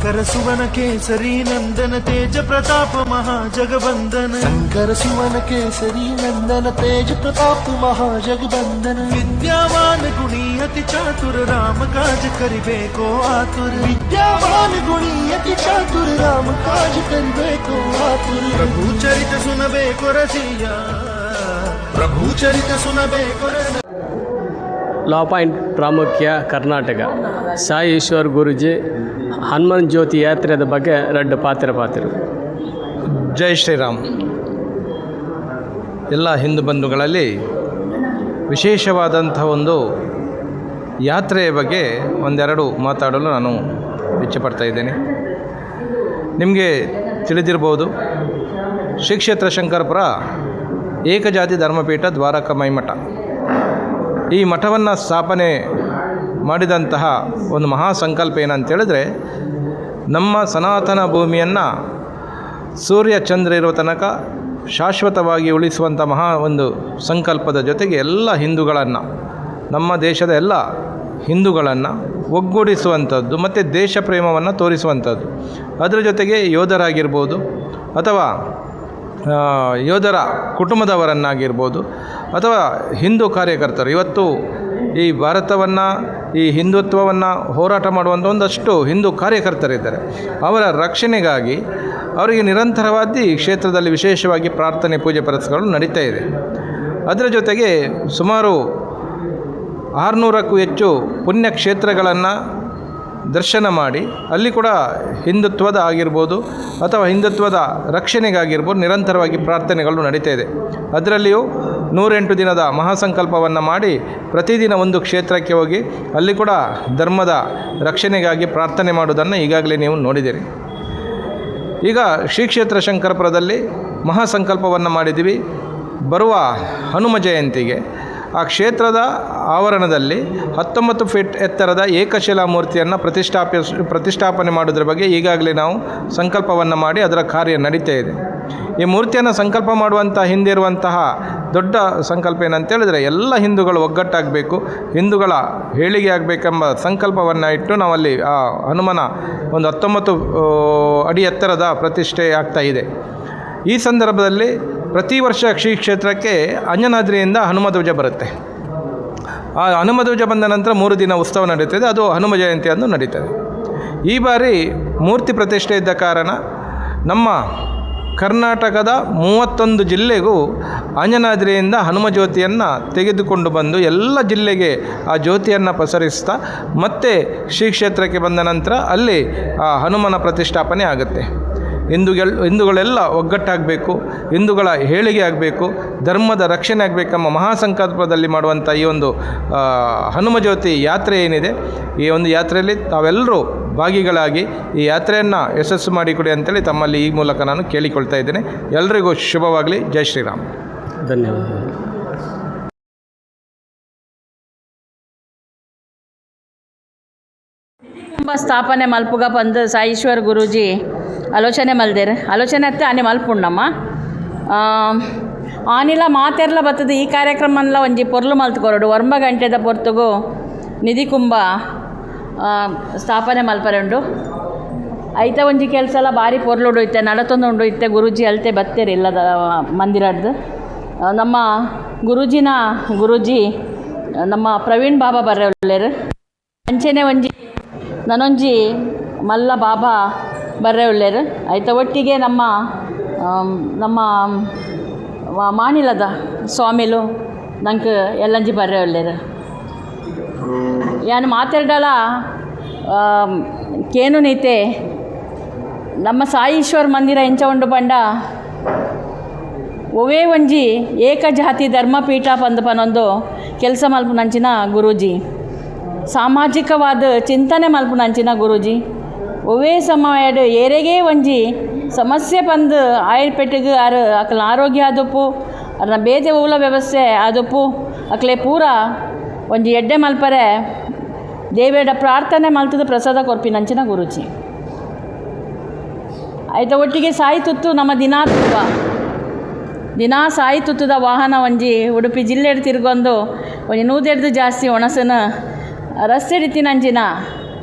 ಶಂಕರ ಸುವನ ಕೇಸರಿ ನಂದನ ತೇಜ ಪ್ರತಾಪ ಮಹಾಜಗಬಂಧನ ಶಂಕರ ಸುವನ ಕೇಸರಿ ನಂದನ ತೇಜ ಪ್ರತಾಪ ಮಹಾಜಗಬಂಧನ ವಿದ್ಯಾವಾನ ಗುಣಿ ಅತಿ ಚಾತುರ ರಾಮ ಕಾಜ ಕರಿಬೇಕೋ ಆತುರ ವಿದ್ಯಾವಾನ ಗುಣಿ ಅತಿ ಚಾತುರ ರಾಮ ಕಾಜ ಕರಿಬೇಕೋ ಆತುರ ಪ್ರಭು ಚರಿತ ಸುನಬೇಕು ರಸಿಯ ಪ್ರಭು ಚರಿತ ಸುನಬೇಕು ಲಾ ಪಾಯಿಂಟ್ ಪ್ರಾಮುಖ್ಯ ಕರ್ನಾಟಕ ಸಾಯಿ ಈಶ್ವರ್ ಗುರೂಜಿ ಹನುಮಾನ್ ಜ್ಯೋತಿ ಯಾತ್ರೆದ ಬಗ್ಗೆ ಎರಡು ಪಾತ್ರ. ಜೈ ಶ್ರೀರಾಮ್. ಎಲ್ಲ ಹಿಂದೂ ಬಂಧುಗಳಲ್ಲಿ ವಿಶೇಷವಾದಂಥ ಒಂದು ಯಾತ್ರೆಯ ಬಗ್ಗೆ ಒಂದೆರಡು ಮಾತಾಡಲು ನಾನು ಇಚ್ಛೆಪಡ್ತಾ ಇದ್ದೇನೆ. ನಿಮಗೆ ತಿಳಿದಿರ್ಬೋದು, ಶ್ರೀ ಕ್ಷೇತ್ರ ಶಂಕರಪುರ ಏಕಜಾತಿ ಧರ್ಮಪೀಠ ದ್ವಾರಕಾಮಾಯಿ ಮಠ. ಈ ಮಠವನ್ನು ಸ್ಥಾಪನೆ ಮಾಡಿದಂತಹ ಒಂದು ಮಹಾ ಸಂಕಲ್ಪ ಏನಂತೇಳಿದ್ರೆ, ನಮ್ಮ ಸನಾತನ ಭೂಮಿಯನ್ನು ಸೂರ್ಯ ಚಂದ್ರ ಇರುವ ತನಕ ಶಾಶ್ವತವಾಗಿ ಉಳಿಸುವಂಥ ಮಹಾ ಒಂದು ಸಂಕಲ್ಪದ ಜೊತೆಗೆ ಎಲ್ಲ ಹಿಂದೂಗಳನ್ನು, ನಮ್ಮ ದೇಶದ ಎಲ್ಲ ಹಿಂದೂಗಳನ್ನು ಒಗ್ಗೂಡಿಸುವಂಥದ್ದು ಮತ್ತು ದೇಶ ಪ್ರೇಮವನ್ನು ತೋರಿಸುವಂಥದ್ದು. ಅದರ ಜೊತೆಗೆ ಯೋಧರಾಗಿರ್ಬೋದು ಅಥವಾ ಯೋಧರ ಕುಟುಂಬದವರನ್ನಾಗಿರ್ಬೋದು ಅಥವಾ ಹಿಂದೂ ಕಾರ್ಯಕರ್ತರು, ಇವತ್ತು ಈ ಭಾರತವನ್ನು, ಈ ಹಿಂದುತ್ವವನ್ನು ಹೋರಾಟ ಮಾಡುವಂಥ ಒಂದಷ್ಟು ಹಿಂದೂ ಕಾರ್ಯಕರ್ತರಿದ್ದಾರೆ. ಅವರ ರಕ್ಷಣೆಗಾಗಿ ಅವರಿಗೆ ನಿರಂತರವಾಗಿ ಈ ಕ್ಷೇತ್ರದಲ್ಲಿ ವಿಶೇಷವಾಗಿ ಪ್ರಾರ್ಥನೆ, ಪೂಜೆ ಪುರಸ್ಕಾರಗಳು ನಡೀತಾ ಇದೆ. ಅದರ ಜೊತೆಗೆ ಸುಮಾರು 600ಕ್ಕೂ ಹೆಚ್ಚು ಪುಣ್ಯಕ್ಷೇತ್ರಗಳನ್ನು ದರ್ಶನ ಮಾಡಿ ಅಲ್ಲಿ ಕೂಡ ಹಿಂದುತ್ವದ ಆಗಿರ್ಬೋದು ಅಥವಾ ಹಿಂದುತ್ವದ ರಕ್ಷಣೆಗಾಗಿರ್ಬೋದು ನಿರಂತರವಾಗಿ ಪ್ರಾರ್ಥನೆಗಳು ನಡೀತಾ ಇದೆ. ಅದರಲ್ಲಿಯೂ 108 ದಿನದ ಮಹಾಸಂಕಲ್ಪವನ್ನು ಮಾಡಿ ಪ್ರತಿದಿನ ಒಂದು ಕ್ಷೇತ್ರಕ್ಕೆ ಹೋಗಿ ಅಲ್ಲಿ ಕೂಡ ಧರ್ಮದ ರಕ್ಷಣೆಗಾಗಿ ಪ್ರಾರ್ಥನೆ ಮಾಡುವುದನ್ನು ಈಗಾಗಲೇ ನೀವು ನೋಡಿದ್ದೀರಿ. ಈಗ ಶ್ರೀ ಕ್ಷೇತ್ರ ಶಂಕರಪುರದಲ್ಲಿ ಮಹಾಸಂಕಲ್ಪವನ್ನು ಮಾಡಿದ್ದೀವಿ. ಬರುವ ಹನುಮ ಜಯಂತಿಗೆ ಆ ಕ್ಷೇತ್ರದ ಆವರಣದಲ್ಲಿ 19 ಫೀಟ್ ಎತ್ತರದ ಏಕಶಿಲಾ ಮೂರ್ತಿಯನ್ನು ಪ್ರತಿಷ್ಠಾಪನೆ ಮಾಡೋದ್ರ ಬಗ್ಗೆ ಈಗಾಗಲೇ ನಾವು ಸಂಕಲ್ಪವನ್ನು ಮಾಡಿ ಅದರ ಕಾರ್ಯ ನಡೀತಾ ಇದೆ. ಈ ಮೂರ್ತಿಯನ್ನು ಸಂಕಲ್ಪ ಮಾಡುವಂಥ ಹಿಂದೆ ಇರುವಂತಹ ದೊಡ್ಡ ಸಂಕಲ್ಪ ಏನಂತೇಳಿದರೆ, ಎಲ್ಲ ಹಿಂದೂಗಳು ಒಗ್ಗಟ್ಟಾಗಬೇಕು, ಹಿಂದೂಗಳ ಏಳಿಗೆ ಆಗಬೇಕೆಂಬ ಸಂಕಲ್ಪವನ್ನು ಇಟ್ಟು ನಾವಲ್ಲಿ ಆ ಹನುಮನ ಒಂದು 19 ಅಡಿ ಎತ್ತರದ ಪ್ರತಿಷ್ಠೆ ಆಗ್ತಾ ಇದೆ. ಈ ಸಂದರ್ಭದಲ್ಲಿ ಪ್ರತಿ ವರ್ಷ ಶ್ರೀ ಕ್ಷೇತ್ರಕ್ಕೆ ಅಂಜನಾದ್ರಿಯಿಂದ ಹನುಮಧ್ವಜ ಬರುತ್ತೆ. ಆ ಹನುಮಧ್ವಜ ಬಂದ ನಂತರ 3 ದಿನ ಉತ್ಸವ ನಡೀತದೆ. ಅದು ಹನುಮ ಜಯಂತಿ ಅಂದು ನಡೀತದೆ. ಈ ಬಾರಿ ಮೂರ್ತಿ ಪ್ರತಿಷ್ಠೆ ಇದ್ದ ಕಾರಣ ನಮ್ಮ ಕರ್ನಾಟಕದ 31 ಜಿಲ್ಲೆಗೂ ಅಂಜನಾದ್ರಿಯಿಂದ ಹನುಮ ಜ್ಯೋತಿಯನ್ನು ತೆಗೆದುಕೊಂಡು ಬಂದು ಎಲ್ಲ ಜಿಲ್ಲೆಗೆ ಆ ಜ್ಯೋತಿಯನ್ನು ಪಸರಿಸ್ತಾ ಮತ್ತೆ ಶ್ರೀ ಕ್ಷೇತ್ರಕ್ಕೆ ಬಂದ ನಂತರ ಅಲ್ಲಿ ಆ ಹನುಮನ ಪ್ರತಿಷ್ಠಾಪನೆ ಆಗುತ್ತೆ. ಹಿಂದೂಗಳೆಲ್ಲ ಒಗ್ಗಟ್ಟಾಗಬೇಕು, ಹಿಂದೂಗಳ ಏಳಿಗೆ ಆಗಬೇಕು, ಧರ್ಮದ ರಕ್ಷಣೆ ಆಗಬೇಕೆಂಬ ಮಹಾಸಂಕಲ್ಪದಲ್ಲಿ ಮಾಡುವಂಥ ಈ ಒಂದು ಹನುಮ ಜ್ಯೋತಿ ಯಾತ್ರೆ ಏನಿದೆ, ಈ ಒಂದು ಯಾತ್ರೆಯಲ್ಲಿ ತಾವೆಲ್ಲರೂ ಭಾಗಿಗಳಾಗಿ ಈ ಯಾತ್ರೆಯನ್ನು ಯಶಸ್ಸು ಮಾಡಿಕೊಡಿ ಅಂತೇಳಿ ತಮ್ಮಲ್ಲಿ ಈ ಮೂಲಕ ನಾನು ಕೇಳಿಕೊಳ್ತಾ ಇದ್ದೇನೆ. ಎಲ್ರಿಗೂ ಶುಭವಾಗಲಿ. ಜೈ ಶ್ರೀರಾಮ್. ಧನ್ಯವಾದ. ಸ್ಥಾಪನೆ ಮಲ್ಪುಗ ಬಂದು ಸಾಯೀಶ್ವರ್ ಗುರೂಜಿ ಆಲೋಚನೆ ಅತ್ತೆ ಆನೆ ಮಲ್ಪುಂಡಮ್ಮ ಆನಿಲ ಮಾತೆರ್ಲ ಬರ್ತದೆ. ಈ ಕಾರ್ಯಕ್ರಮಲ್ಲ ಒಂಜಿ ಪೊರ್ಲು ಮಲ್ತ್ಕೊರಡು 9 ಗಂಟೆದ ಪೊರ್ತುಗು ನಿಧಿ ಕುಂಭ ಸ್ಥಾಪನೆ ಮಲ್ಪರೆ ಉಂಡು. ಐತ ಒಂಜಿ ಕೆಲಸ ಎಲ್ಲ ಭಾರಿ ಪೊರ್ಲುಡು ಇತ್ತೆ, ನಡತೊಂದು ಉಂಡು ಇತ್ತೆ. ಗುರೂಜಿ ಅಲ್ತೆ ಬತ್ತೇರಿ ಇಲ್ಲದ ಮಂದಿರದ್ದು. ನಮ್ಮ ಗುರೂಜಿ ನಮ್ಮ ಪ್ರವೀಣ್ ಬಾಬಾ ಬರ್ರೆ ಉಳ್ಳೇರು. ಅಂಚೆನೆ ಒಂಜಿ ನನೊಂಜಿ ಮಲ್ಲ ಬಾಬಾ ಬರ್ರೆ ಉಳ್ಳೇರು. ಐತ ಒಟ್ಟಿಗೆ ನಮ್ಮ ಮಾನಿಲದ ಸ್ವಾಮಿಲು ನಂಗೆ ಎಲ್ಲಂಜಿ ಬರ್ರೆ ಉಳ್ಳೇರು. ಯಾನು ಮಾತಾಡಲ ಕೇನು ನೀತೆ ನಮ್ಮ ಸಾಯೀಶ್ವರ್ ಮಂದಿರ ಎಂಚ ಉಂಡು ಪಂಡ ಒವೇ ಒಂಜಿ ಏಕಜಾತಿ ಧರ್ಮಪೀಠ ಪಂದು ಕೆಲಸ ಮಲ್ಪುನಂಚಿನ ಗುರೂಜಿ, ಸಾಮಾಜಿಕವಾದ ಚಿಂತನೆ ಮಲ್ಪುನಂಚಿನ ಗುರೂಜಿ. ಒವೇ ಸಮಯಡ್ ಏರೆಗೇ ಒಂಜಿ ಸಮಸ್ಯೆ ಬಂದು ಆಯುರ್ಪೇಟೆಗೆ ಅಕ್ಲ ಆರೋಗ್ಯ ಆದಪ್ಪು ಅರ್ನ ಬೇತೆ ಊಲ ವ್ಯವಸ್ಥೆ ಆದಪ್ಪು ಅಕ್ಲೆ ಪೂರ ಒಂಜಿ ಎಡ್ಡೆ ಮಲ್ಪರೆ ದೇವೇಡ ಪ್ರಾರ್ಥನೆ ಮಲ್ತದ ಪ್ರಸಾದ ಕೊರ್ಪಿನಂಚಿನ ಗುರೂಜಿ. ಆಯ್ತ ಒಟ್ಟಿಗೆ ಸಾಯಿ ತುತ್ತು ನಮ್ಮ ದಿನಾ ಸಾಯಿ ತುತ್ತದ ವಾಹನ ಒಂಜಿ ಉಡುಪಿ ಜಿಲ್ಲೆಡ್ ತಿರುಗೊಂದು ಒಂಜಿ 100 ಜಾಸ್ತಿ ಒಣಸನ ರಸ್ತೆ ಇಡ್ತಿನಂಚಿನ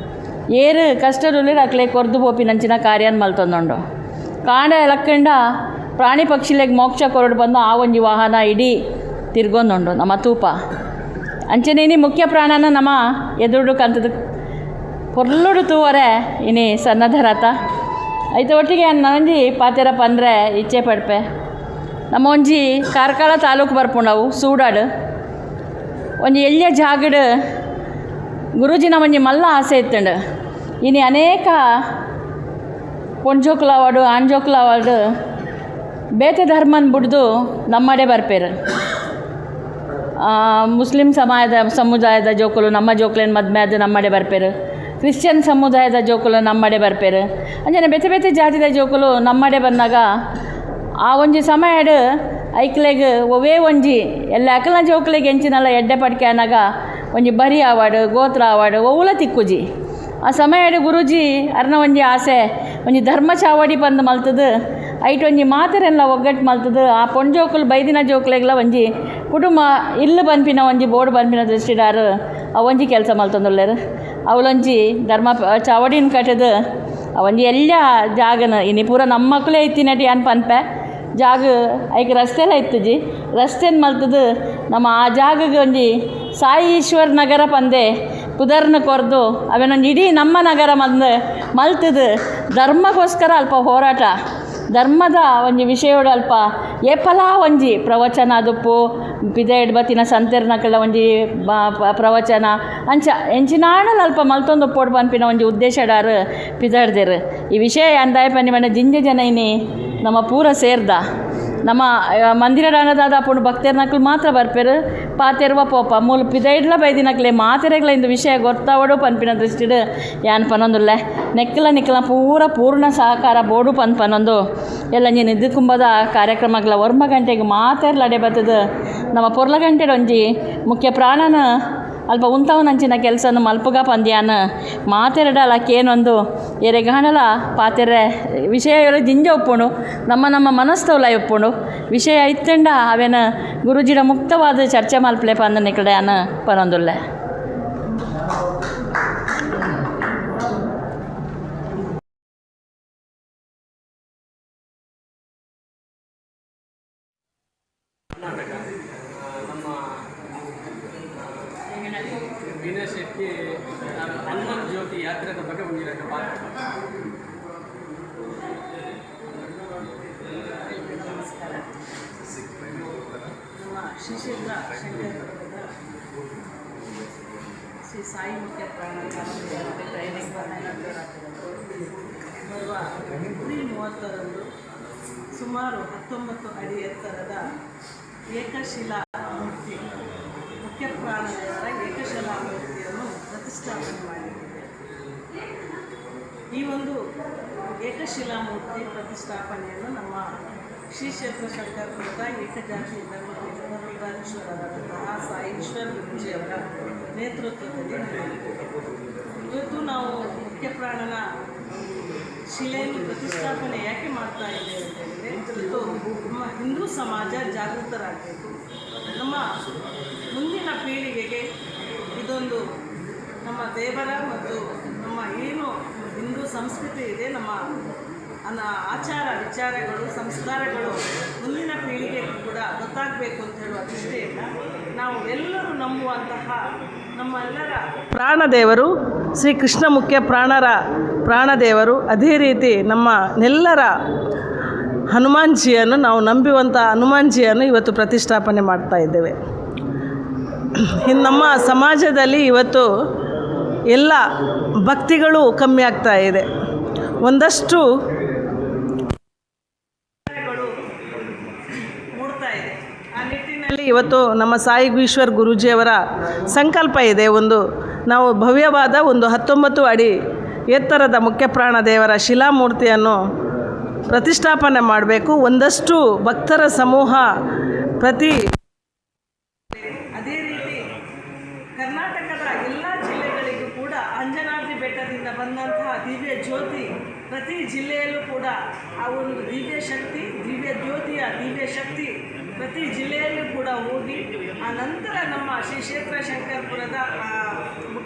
ಏರು ಕಷ್ಟದಲ್ಲಿ ಅಕ್ಲೆ ಕೊರ್ದು ಬೋಪಿನಂಚಿನ ಕಾರ್ಯನ್ ಮಲ್ತೊಂದುಂಡು ಕಾಂಡ ಎಲಕ್ಕಂಡ ಪ್ರಾಣಿ ಪಕ್ಷಿಲೆಗ್ ಮೋಕ್ಷ ಕೊರಡು ಬಂದು ಆ ಒಂಜಿ ವಾಹನ ಇಡೀ ತಿರ್ಗೊಂದುಂಡು ನಮ್ಮ ತೂಪ ಅಂಚನೇನಿ ಮುಖ್ಯ ಪ್ರಾಣನ ನಮ್ಮ ಎದುರುಡು ಕಂತದ ಪೊರ್ಲುಡು ತೂವರೆ ಇನಿ ಸನ್ನದ್ಧರಾತ ಐತೆ ಒಟ್ಟಿಗೆ ನನಂಜಿ ಪಾತೆರ ಪಂದ್ರೆ ಇಚ್ಛೆ ಪಡ್ಪೆ ನಮ್ಮ ಒಂಜಿ ಕಾರ್ಕಳ ತಾಲೂಕು ಬರ್ಪುಂಡವು ಸೂಡಾಡು ಒಂಜಿ ಎಳ್ಯ ಜಾಗಡ್ ಗುರೂಜಿನ ಒಂಜಿ ಮಲ್ಲ ಆಸೆ ಇತ್ತಂಡು ಇನಿ ಅನೇಕ ಪೊಂಜೋಕ್ಲವಾಡು ಆಂಜೋಕ್ಲವಾಡು ಬೇತೆ ಧರ್ಮನ್ ಬಿಡ್ದು ನಮ್ಮಡೆ ಬರ್ಪೇರು ಮುಸ್ಲಿಂ ಸಮುದಾಯದ ಜೋಕುಲು ನಮ್ಮ ಜೋಕ್ಲೇನು ಮದ್ಮೆ ಅದು ನಮ್ಮಡೆ ಬರ್ಪೇರು ಕ್ರಿಶ್ಚಿಯನ್ ಸಮುದಾಯದ ಜೋಕುಲು ನಮ್ಮಡೆ ಬರ್ಪೇರು ಅಂಜನೆ ಬೇತೆ ಬೇತೆ ಜಾತಿದ ಜೋಕುಲು ನಮ್ಮಡೆ ಬಂದಾಗ ಆ ಒಂಜಿ ಸಮಯಡ್ ಐಕ್ಲೆಗ್ ಒವೇ ಒಂಜಿ ಎಲ್ಲ ಅಕಲ ಜೋಕ್ಲೆಗೆ ಎಂಚಿನಲ್ಲ ಎಡ್ಡೆ ಪಡ್ಕೆ ಅನ್ನಾಗ ಒಂಜಿ ಬರಿ ಆವಾಡು ಗೋತ್ರ ಆವಾಡು ಒವುಲ ತಿಕ್ಕುಜಿ ಆ ಸಮಯಡ್ ಗುರೂಜಿ ಅರ್ನ ಒಂಜಿ ಆಸೆ ಒಂಜಿ ಧರ್ಮ ಚಾವಡಿ ಬಂದು ಮಲ್ತದು ಐಟ್ ಒಂಜಿ ಮಾತೆರೆಲ್ಲ ಒಗ್ಗಟ್ಟು ಮಲ್ತದು ಆ ಪೊಂಜೋಕುಲು ಬೈದಿನ ಜೋಕ್ಲೆಗ್ಲ ಒಂಜಿ ಕುಟುಂಬ ಇಲ್ಲು ಬನ್ಪಿನ ಒಂಜಿ ಬೋರ್ಡ್ ಬನ್ಪಿನ ದೃಷ್ಟಿಡಾರು ಆ ಒಂಜಿ ಕೆಲಸ ಮಲ್ತೊಂದುಲ್ಲೇರು ಅವಳೊಂಜಿ ಧರ್ಮ ಚಾವಡಿನ ಕಟ್ಟದು ಆ ಒಂಜಿ ಎಲ್ಲ ಜಾಗನ ಇನಿ ಪೂರ ನಮ್ಮ ಮಕ್ಕಳೇ ಇತ್ತಿನಟಿ ಅನ್ ಪನ್ಪೆ ಜಾಗ ಐಕೆ ರಸ್ತೆಲ್ಲ ಇತ್ತುಜಿ ರಸ್ತೆನ ಮಲ್ತದು ನಮ್ಮ ಆ ಜಾಗಗೆ ಒಂಜಿ ಸಾಯಿ ಈಶ್ವರ್ ನಗರ ಪಂದೆ ಕುದರ್ನ ಕೊರ್ದು ಅವೇನೊಂದು ಇಡೀ ನಮ್ಮ ನಗರ ಮಲ್ತದು ಧರ್ಮಕ್ಕೋಸ್ಕರ ಅಲ್ಪ ಹೋರಾಟ ಧರ್ಮದ ಒಂಜಿ ವಿಷಯೋಡು ಅಲ್ಪ ಏಪಲ ಒಂಜಿ ಪ್ರವಚನ ಅದುಪ್ಪು ಪಿದೆಡ್ ಬತ್ತಿನ ಸಂತೆರ್ನಕಲ ಒಂಜಿ ಪ್ರವಚನ ಅಂಚ ಎಂಚಿನಾಣಲು ಅಲ್ಪ ಮಲ್ತೊಂದು ಪೋಡು ಪನ್ಪಿನ ಒಂಜಿ ಉದ್ದೇಶಡಾರು ಪಿದಡ್ದೆರು ಈ ವಿಷಯ ಅಂದಾಯ ಪನ್ನಿ ಮನೆ ಜಿಂಜೆ ಜನ ಇನ್ನಿ ನಮ್ಮ ಪೂರ ಸೇರ್ದ ನಮ್ಮ ಮಂದಿರಡಾನದಾದ ಅಪ್ಪುಂಡು ಭಕ್ತರ್ನಕ್ಲು ಮಾತ್ರ ಬರ್ಪೇರು ಪಾತೆರ್ವ ಪೋಪ ಮೂಲ ಪಿದೈಡ್ಲ ಬೈದಿನಕ್ಲೆ ಮಾತೆರೆಗ್ಲ ಇಂದು ವಿಷಯ ಗೊತ್ತಾವಡು ಪನ್ಪಿನ ದೃಷ್ಟಿಡು ಯಾನ್ ಪನೊಂದುಲ್ಲೆ ನಿಕ್ಕಲ ಪೂರ್ಣ ಸಹಕಾರ ಬೋಡು ಪನೊಂದು ಎಲ್ಲ ನೀನು ಇದು ಕುಂಬದ ಕಾರ್ಯಕ್ರಮಗಳ ವರ್ಮ ಗಂಟೆಗೆ ಮಾತೆರ್ಲಡೆ ಬರ್ತದೆ ನಮ್ಮ ಪೊರ್ಲ ಗಂಟೆಡ್ ಒಂಜಿ ಮುಖ್ಯ ಪ್ರಾಣನ ಅಲ್ಪ ಉಂತವನಂಚಿನ ಕೆಲಸನ ಮಲ್ಪುಗ ಪಂದ್ಯಾನ ಮಾತೆರಡಲ ಕೇನೊಂದು ಎರೆಗಾಣಲ ಪಾತೆರೆ ವಿಷಯ ಜಿಂಜ ಒಪ್ಪುಂಡು ನಮ್ಮ ಮನಸ್ತವಲ ಒಪ್ಪುಂಡು ವಿಷಯ ಇತ್ತಂಡ ಅವೇನ ಗುರುಜಿಡ ಮುಕ್ತವಾದ ಚರ್ಚೆ ಮಲ್ಪಲೆ ಪಂದ ನಿಕಡೆ ಅನ್ನ ಪನೊಂದುಲ್ಲೆ ವಿನಯ್ ಶೆಟ್ಟಿ ಹನುಮಾನ್ ಜ್ಯೋತಿ ಯಾತ್ರೆದ ಬಗ್ಗೆ ಒಂದಿರಕ್ಕೆ ನಮಸ್ಕಾರ. ನಮ್ಮ ಶ್ರೀಕ್ಷೇತ್ರ ಶಂಕರಪುರದ ಶ್ರೀ ಸಾಯಿ ಮುಖ್ಯ ಪ್ರಾಣ ಟ್ರೈನಿಂಗ್ ಬರುವ ಏಪ್ರಿಲ್ 30ರಂದು ಸುಮಾರು 19 ಅಡಿ ಎತ್ತರದ ಏಕಶಿಲಾ ಮೂರ್ತಿ ಮುಖ್ಯ ಪ್ರಾಣದೇವರ ಏಕಶಿಲಾ ಮೂರ್ತಿಯನ್ನು ಪ್ರತಿಷ್ಠಾಪನೆ ಮಾಡಿದ್ದೇವೆ. ಈ ಒಂದು ಏಕಶಿಲಾ ಮೂರ್ತಿ ಪ್ರತಿಷ್ಠಾಪನೆಯನ್ನು ನಮ್ಮ ಶ್ರೀ ಕ್ಷೇತ್ರ ಶಂಕರಪುರದ ಏಕಜಾತಿ ಧರ್ಮಪೀಠಾಧೀಶ್ವರರಾದಂತಹ ಸಾಯಿ ಈಶ್ವರ್ ಗುರೂಜಿಯವರ ನೇತೃತ್ವದಲ್ಲಿ ಇವತ್ತು ನಾವು ಮುಖ್ಯ ಪ್ರಾಣನ ಶಿಲೆಯನ್ನು ಪ್ರತಿಷ್ಠಾಪನೆ ಯಾಕೆ ಮಾಡ್ತಾ ಇದ್ದೇವೆ ಅಂತ ಹೇಳಿದರೆ, ಇವತ್ತು ನಮ್ಮ ಹಿಂದೂ ಸಮಾಜ ಜಾಗೃತರಾಗಬೇಕು. ನಮ್ಮ ಮುಂದಿನ ಪೀಳಿಗೆಗೆ ಇದೊಂದು ನಮ್ಮ ದೇವರ ಮತ್ತು ನಮ್ಮ ಏನು ಹಿಂದೂ ಸಂಸ್ಕೃತಿ ಇದೆ, ನಮ್ಮ ಆಚಾರ ವಿಚಾರಗಳು ಸಂಸ್ಕಾರಗಳು ಮುಂದಿನ ಪೀಳಿಗೆಗೂ ಕೂಡ ಗೊತ್ತಾಗಬೇಕು ಅಂತ ಹೇಳುವ ದೃಷ್ಟಿಯಿಂದ ನಾವು ಎಲ್ಲರೂ ನಂಬುವಂತಹ ನಮ್ಮೆಲ್ಲರ ಪ್ರಾಣದೇವರು ಶ್ರೀ ಕೃಷ್ಣ ಮುಖ್ಯ ಪ್ರಾಣದೇವರು, ಅದೇ ರೀತಿ ನಮ್ಮೆಲ್ಲರ ಹನುಮಾನ್ಜಿಯನ್ನು ನಾವು ನಂಬುವಂಥ ಹನುಮಾನ್ಜಿಯನ್ನು ಇವತ್ತು ಪ್ರತಿಷ್ಠಾಪನೆ ಮಾಡ್ತಾ ಇದ್ದೇವೆ. ನಮ್ಮ ಸಮಾಜದಲ್ಲಿ ಇವತ್ತು ಎಲ್ಲ ಭಕ್ತಿಗಳು ಕಮ್ಮಿ ಆಗ್ತಾ ಇದೆ. ಒಂದಷ್ಟು ಮೂಡ್ತಾ ಇದೆ. ಆ ನಿಟ್ಟಿನಲ್ಲಿ ಇವತ್ತು ನಮ್ಮ ಸಾಯಿ ಈಶ್ವರ್ ಗುರೂಜಿಯವರ ಸಂಕಲ್ಪ ಇದೆ. ನಾವು ಭವ್ಯವಾದ 19 ಅಡಿ ಎತ್ತರದ ಮುಖ್ಯ ಪ್ರಾಣದೇವರ ಶಿಲಾಮೂರ್ತಿಯನ್ನು ಪ್ರತಿಷ್ಠಾಪನೆ ಮಾಡಬೇಕು. ಒಂದಷ್ಟು ಭಕ್ತರ ಸಮೂಹ ಅದೇ ರೀತಿ ಕರ್ನಾಟಕದ ಎಲ್ಲ ಜಿಲ್ಲೆಗಳಿಗೂ ಕೂಡ ಅಂಜನಾದ್ರಿ ಬೆಟ್ಟದಿಂದ ಬಂದಂತಹ ದಿವ್ಯ ಜ್ಯೋತಿ ಪ್ರತಿ ಜಿಲ್ಲೆಯಲ್ಲೂ ಕೂಡ ಆ ಒಂದು ದಿವ್ಯ ಜ್ಯೋತಿಯ ದಿವ್ಯ ಶಕ್ತಿ ಪ್ರತಿ ಜಿಲ್ಲೆಯಲ್ಲೂ ಕೂಡ ಹೋಗಿ ಆ ನಂತರ ನಮ್ಮ ಶ್ರೀ ಕ್ಷೇತ್ರ ಶಂಕರಪುರದ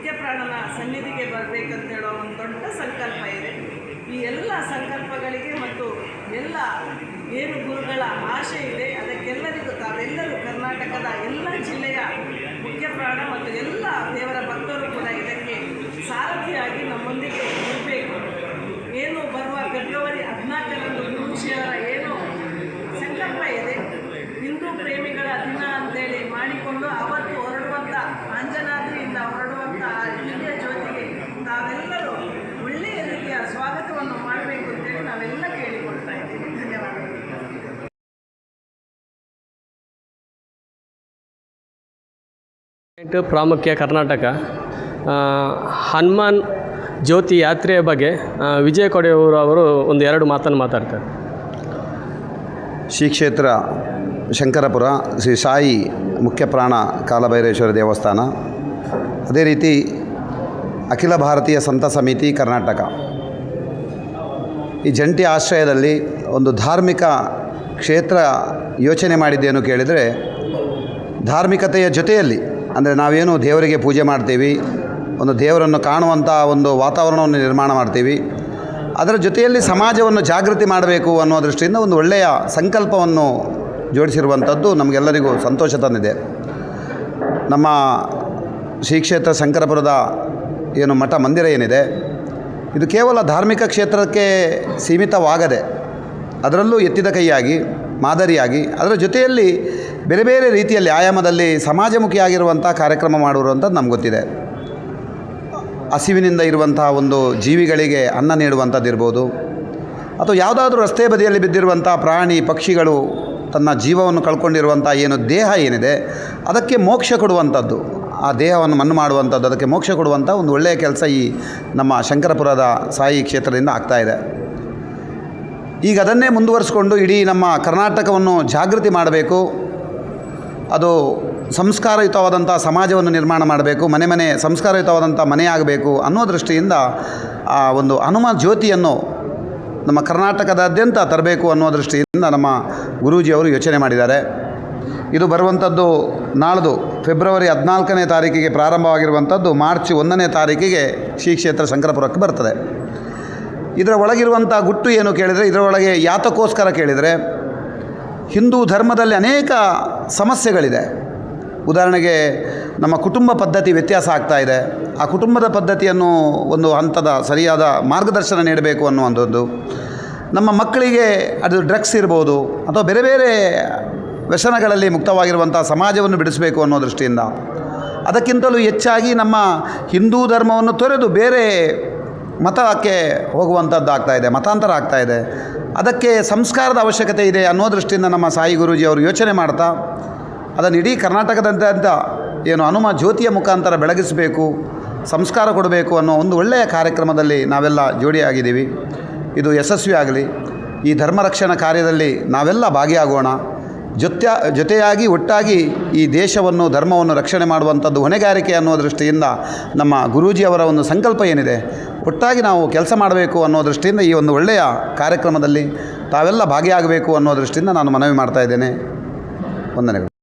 ಮುಖ್ಯ ಪ್ರಾಣನ ಸನ್ನಿಧಿಗೆ ಬರಬೇಕಂತ ಹೇಳೋ ಒಂದು ದೊಡ್ಡ ಸಂಕಲ್ಪ ಇದೆ. ಈ ಎಲ್ಲ ಸಂಕಲ್ಪಗಳಿಗೆ ಮತ್ತು ಎಲ್ಲ ಏನು ಗುರುಗಳ ಆಶೆ ಇದೆ ಅದಕ್ಕೆಲ್ಲರಿಗೂ ತಾವೆಲ್ಲರೂ ಕರ್ನಾಟಕದ ಎಲ್ಲ ಜಿಲ್ಲೆಯ ಮುಖ್ಯ ಪ್ರಾಣ ಮತ್ತು ಎಲ್ಲ ದೇವರ ಭಕ್ತರು ಕೂಡ ಇದಕ್ಕೆ ಸಾರಥಿಯಾಗಿ ನಮ್ಮೊಂದಿಗೆ ಇರಬೇಕು. ಏನು ಬರುವ ಫೆಬ್ರವರಿ 14ರಂದು ಗುರೂಜಿಯವರ ಏನು ಸಂಕಲ್ಪ ಇದೆ, ಹಿಂದೂ ಪ್ರೇಮಿಗಳ ದಿನ ಅಂತೇಳಿ ಮಾಡಿಕೊಂಡು ಅವತ್ತು ಹೊರಡುವಂಥ ಅಂಜನಾದ್ರಿಯಿಂದ ಹೊರಡುವಂಥ ದಿವ್ಯ ಜ್ಯೋತಿಗೆ ತಾವೆಲ್ಲರೂ ಒಳ್ಳೆಯ ರೀತಿಯ ಸ್ವಾಗತವನ್ನು ಮಾಡಬೇಕು ಅಂತೇಳಿ ನಾವೆಲ್ಲ ಕೇಳಿಕೊಳ್ತಾ ಇದ್ದೀವಿ. ಧನ್ಯವಾದಗಳು. ಪ್ರಾಮುಖ್ಯ ಕರ್ನಾಟಕ ಹನುಮಾನ್ ಜ್ಯೋತಿ ಯಾತ್ರೆಯ ಬಗ್ಗೆ ವಿಜಯ ಕೊಡೆಯೂರು ಅವರು ಒಂದು 2 ಮಾತನ್ನು ಮಾತಾಡ್ತಾರೆ. ಶ್ರೀ ಕ್ಷೇತ್ರ ಶಂಕರಪುರ ಶ್ರೀ ಸಾಯಿ ಮುಖ್ಯ ಪ್ರಾಣ ಕಾಲಭೈರೇಶ್ವರ ದೇವಸ್ಥಾನ, ಅದೇ ರೀತಿ ಅಖಿಲ ಭಾರತೀಯ ಸಂತ ಸಮಿತಿ ಕರ್ನಾಟಕ, ಈ ಜಂಟಿ ಆಶ್ರಯದಲ್ಲಿ ಒಂದು ಧಾರ್ಮಿಕ ಕ್ಷೇತ್ರ ಯೋಚನೆ ಮಾಡಿದ್ದೇನು ಕೇಳಿದರೆ, ಧಾರ್ಮಿಕತೆಯ ಜೊತೆಯಲ್ಲಿ ಅಂದರೆ ನಾವೇನು ದೇವರಿಗೆ ಪೂಜೆ ಮಾಡ್ತೀವಿ, ಒಂದು ದೇವರನ್ನು ಕಾಣುವಂಥ ಒಂದು ವಾತಾವರಣವನ್ನು ನಿರ್ಮಾಣ ಮಾಡ್ತೀವಿ, ಅದರ ಜೊತೆಯಲ್ಲಿ ಸಮಾಜವನ್ನು ಜಾಗೃತಿ ಮಾಡಬೇಕು ಅನ್ನೋ ದೃಷ್ಟಿಯಿಂದ ಒಂದು ಒಳ್ಳೆಯ ಸಂಕಲ್ಪವನ್ನು ಜೋಡಿಸಿರುವಂಥದ್ದು ನಮಗೆಲ್ಲರಿಗೂ ಸಂತೋಷ ತಂದಿದೆ. ನಮ್ಮ ಶ್ರೀ ಕ್ಷೇತ್ರ ಶಂಕರಪುರದ ಏನು ಮಠ ಮಂದಿರ ಏನಿದೆ, ಇದು ಕೇವಲ ಧಾರ್ಮಿಕ ಕ್ಷೇತ್ರಕ್ಕೆ ಸೀಮಿತವಾಗದೆ ಅದರಲ್ಲೂ ಎತ್ತಿದ ಕೈಯಾಗಿ ಮಾದರಿಯಾಗಿ ಅದರ ಜೊತೆಯಲ್ಲಿ ಬೇರೆ ಬೇರೆ ರೀತಿಯಲ್ಲಿ ಆಯಾಮದಲ್ಲಿ ಸಮಾಜಮುಖಿಯಾಗಿರುವಂಥ ಕಾರ್ಯಕ್ರಮ ಮಾಡಿರುವಂಥದ್ದು ನಮ್ಗೆ ಗೊತ್ತಿದೆ. ಹಸಿವಿನಿಂದ ಇರುವಂತಹ ಒಂದು ಜೀವಿಗಳಿಗೆ ಅನ್ನ ನೀಡುವಂಥದ್ದು ಇರ್ಬೋದು, ಅಥವಾ ಯಾವುದಾದ್ರೂ ರಸ್ತೆ ಬದಿಯಲ್ಲಿ ಬಿದ್ದಿರುವಂಥ ಪ್ರಾಣಿ ಪಕ್ಷಿಗಳು ತನ್ನ ಜೀವವನ್ನು ಕಳ್ಕೊಂಡಿರುವಂಥ ಏನು ದೇಹ ಏನಿದೆ ಅದಕ್ಕೆ ಮೋಕ್ಷ ಕೊಡುವಂಥದ್ದು, ಆ ದೇಹವನ್ನು ಮಣ್ಣು ಮಾಡುವಂಥದ್ದು, ಅದಕ್ಕೆ ಮೋಕ್ಷ ಕೊಡುವಂಥ ಒಂದು ಒಳ್ಳೆಯ ಕೆಲಸ ಈ ನಮ್ಮ ಶಂಕರಪುರದ ಸಾಯಿ ಕ್ಷೇತ್ರದಿಂದ ಆಗ್ತಾಯಿದೆ. ಈಗ ಅದನ್ನೇ ಮುಂದುವರಿಸ್ಕೊಂಡು ಇಡೀ ನಮ್ಮ ಕರ್ನಾಟಕವನ್ನು ಜಾಗೃತಿ ಮಾಡಬೇಕು, ಅದು ಸಂಸ್ಕಾರಯುತವಾದಂಥ ಸಮಾಜವನ್ನು ನಿರ್ಮಾಣ ಮಾಡಬೇಕು, ಮನೆ ಮನೆ ಸಂಸ್ಕಾರಯುತವಾದಂಥ ಮನೆಯಾಗಬೇಕು ಅನ್ನೋ ದೃಷ್ಟಿಯಿಂದ ಆ ಒಂದು ಹನುಮ ಜ್ಯೋತಿಯನ್ನು ನಮ್ಮ ಕರ್ನಾಟಕದಾದ್ಯಂತ ತರಬೇಕು ಅನ್ನೋ ದೃಷ್ಟಿಯಿಂದ ನಮ್ಮ ಗುರೂಜಿಯವರು ಯೋಚನೆ ಮಾಡಿದ್ದಾರೆ. ಇದು ಬರುವಂಥದ್ದು ನಾಳ್ದು ಫೆಬ್ರವರಿ 14ನೇ ತಾರೀಕಿಗೆ ಪ್ರಾರಂಭವಾಗಿರುವಂಥದ್ದು ಮಾರ್ಚ್ 1ನೇ ತಾರೀಕಿಗೆ ಶ್ರೀ ಕ್ಷೇತ್ರ ಶಂಕರಪುರಕ್ಕೆ ಬರ್ತದೆ. ಇದರ ಒಳಗಿರುವಂಥ ಗುಟ್ಟು ಏನು ಕೇಳಿದರೆ, ಇದರೊಳಗೆ ಯಾತಕ್ಕೋಸ್ಕರ ಕೇಳಿದರೆ, ಹಿಂದೂ ಧರ್ಮದಲ್ಲಿ ಅನೇಕ ಸಮಸ್ಯೆಗಳಿದೆ. ಉದಾಹರಣೆಗೆ ನಮ್ಮ ಕುಟುಂಬ ಪದ್ಧತಿ ವ್ಯತ್ಯಾಸ ಆಗ್ತಾ ಇದೆ. ಆ ಕುಟುಂಬದ ಪದ್ಧತಿಯನ್ನು ಒಂದು ಹಂತದ ಸರಿಯಾದ ಮಾರ್ಗದರ್ಶನ ನೀಡಬೇಕು ಅನ್ನುವಂಥದ್ದು. ನಮ್ಮ ಮಕ್ಕಳಿಗೆ ಅದು ಡ್ರಗ್ಸ್ ಇರ್ಬೋದು ಅಥವಾ ಬೇರೆ ಬೇರೆ ವ್ಯಸನಗಳಲ್ಲಿ ಮುಕ್ತವಾಗಿರುವಂಥ ಸಮಾಜವನ್ನು ಬಿಡಿಸಬೇಕು ಅನ್ನೋ ದೃಷ್ಟಿಯಿಂದ, ಅದಕ್ಕಿಂತಲೂ ಹೆಚ್ಚಾಗಿ ನಮ್ಮ ಹಿಂದೂ ಧರ್ಮವನ್ನು ತೊರೆದು ಬೇರೆ ಮತಕ್ಕೆ ಹೋಗುವಂಥದ್ದು ಆಗ್ತಾಯಿದೆ, ಮತಾಂತರ ಆಗ್ತಾಯಿದೆ. ಅದಕ್ಕೆ ಸಂಸ್ಕಾರದ ಅವಶ್ಯಕತೆ ಇದೆ ಅನ್ನೋ ದೃಷ್ಟಿಯಿಂದ ನಮ್ಮ ಸಾಯಿ ಗುರೂಜಿ ಅವರು ಯೋಚನೆ ಮಾಡ್ತಾ ಅದನ್ನು ಇಡೀ ಕರ್ನಾಟಕದಾದ್ಯಂತ ಏನು ಹನುಮ ಜ್ಯೋತಿಯ ಮುಖಾಂತರ ಬೆಳಗಿಸಬೇಕು, ಸಂಸ್ಕಾರ ಕೊಡಬೇಕು ಅನ್ನೋ ಒಂದು ಒಳ್ಳೆಯ ಕಾರ್ಯಕ್ರಮದಲ್ಲಿ ನಾವೆಲ್ಲ ಜೋಡಿಯಾಗಿದ್ದೀವಿ. ಇದು ಯಶಸ್ವಿ ಆಗಲಿ. ಈ ಧರ್ಮ ರಕ್ಷಣಾ ಕಾರ್ಯದಲ್ಲಿ ನಾವೆಲ್ಲ ಭಾಗಿಯಾಗೋಣ. ಜೊತೆಯಾಗಿ ಒಟ್ಟಾಗಿ ಈ ದೇಶವನ್ನು ಧರ್ಮವನ್ನು ರಕ್ಷಣೆ ಮಾಡುವಂಥದ್ದು ಹೊಣೆಗಾರಿಕೆ ಅನ್ನೋ ದೃಷ್ಟಿಯಿಂದ ನಮ್ಮ ಗುರೂಜಿಯವರ ಒಂದು ಸಂಕಲ್ಪ ಏನಿದೆ, ಒಟ್ಟಾಗಿ ನಾವು ಕೆಲಸ ಮಾಡಬೇಕು ಅನ್ನೋ ದೃಷ್ಟಿಯಿಂದ ಈ ಒಂದು ಒಳ್ಳೆಯ ಕಾರ್ಯಕ್ರಮದಲ್ಲಿ ತಾವೆಲ್ಲ ಭಾಗಿಯಾಗಬೇಕು ಅನ್ನೋ ದೃಷ್ಟಿಯಿಂದ ನಾನು ಮನವಿ ಮಾಡ್ತಾ ಇದ್ದೇನೆ. ವಂದನೆಗಳು.